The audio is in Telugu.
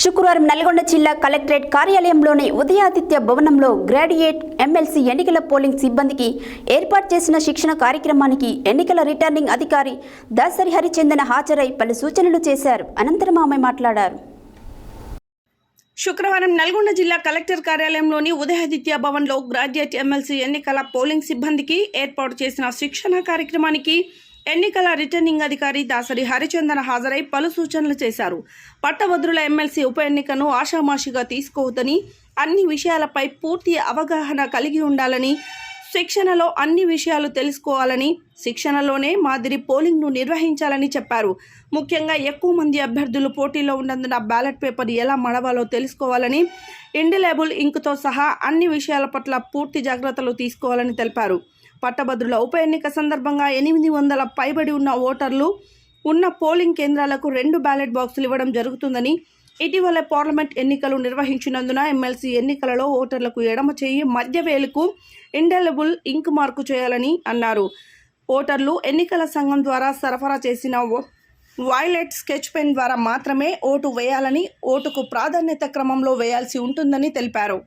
శుక్రవారం నల్గొండ జిల్లా కలెక్టరేట్ కార్యాలయంలోని ఉదయాదిత్య భవనంలో గ్రాడ్యుయేట్ ఎమ్మెల్సీ ఎన్నికల పోలింగ్ సిబ్బందికి ఏర్పాటు చేసిన శిక్షణ కార్యక్రమానికి ఎన్నికల రిటర్నింగ్ అధికారి దాసరి హరిచందన్ హాజరై పలు సూచనలు చేశారు. అనంతరం ఆమె మాట్లాడారు. శుక్రవారం నల్గొండ జిల్లా కలెక్టర్ కార్యాలయంలోని ఉదయాదిత్య భవన్లో గ్రాడ్యుయేట్ ఎమ్మెల్సీ ఎన్నికల పోలింగ్ సిబ్బందికి ఏర్పాటు చేసిన శిక్షణ కార్యక్రమానికి ఎన్నికల రిటర్నింగ్ అధికారి దాసరి హరిచందన్ హాజరై పలు సూచనలు చేశారు. పట్టభద్రుల ఎమ్మెల్సీ ఉప ఎన్నికను ఆషామాషిగా తీసుకోవద్దని, అన్ని విషయాలపై పూర్తి అవగాహన కలిగి ఉండాలని, శిక్షణలో అన్ని విషయాలు తెలుసుకోవాలని, శిక్షణలోనే మాదిరి పోలింగ్ను నిర్వహించాలని చెప్పారు. ముఖ్యంగా ఎక్కువ మంది అభ్యర్థులు పోటీలో ఉన్నందున బ్యాలెట్ పేపర్ ఎలా మడవాలో తెలుసుకోవాలని, ఇండిలేబుల్ ఇంకుతో సహా అన్ని విషయాల పట్ల పూర్తి జాగ్రత్తలు తీసుకోవాలని తెలిపారు. పట్టభద్రుల ఉప ఎన్నిక సందర్భంగా 800 పైబడి ఉన్న ఓటర్లు ఉన్న పోలింగ్ కేంద్రాలకు 2 బ్యాలెట్ బాక్సులు ఇవ్వడం జరుగుతుందని, ఇటీవల పార్లమెంట్ ఎన్నికలు నిర్వహించినందున ఎమ్మెల్సీ ఎన్నికలలో ఓటర్లకు ఎడమ చేయి మధ్య వేలుకు ఇండెలిబుల్ ఇంక్ మార్కు చేయాలని అన్నారు. ఓటర్లు ఎన్నికల సంఘం ద్వారా సరఫరా చేసిన వాయిలెట్ స్కెచ్ పెన్ ద్వారా మాత్రమే ఓటు వేయాలని, ఓటుకు ప్రాధాన్యత క్రమంలో వేయాల్సి ఉంటుందని తెలిపారు.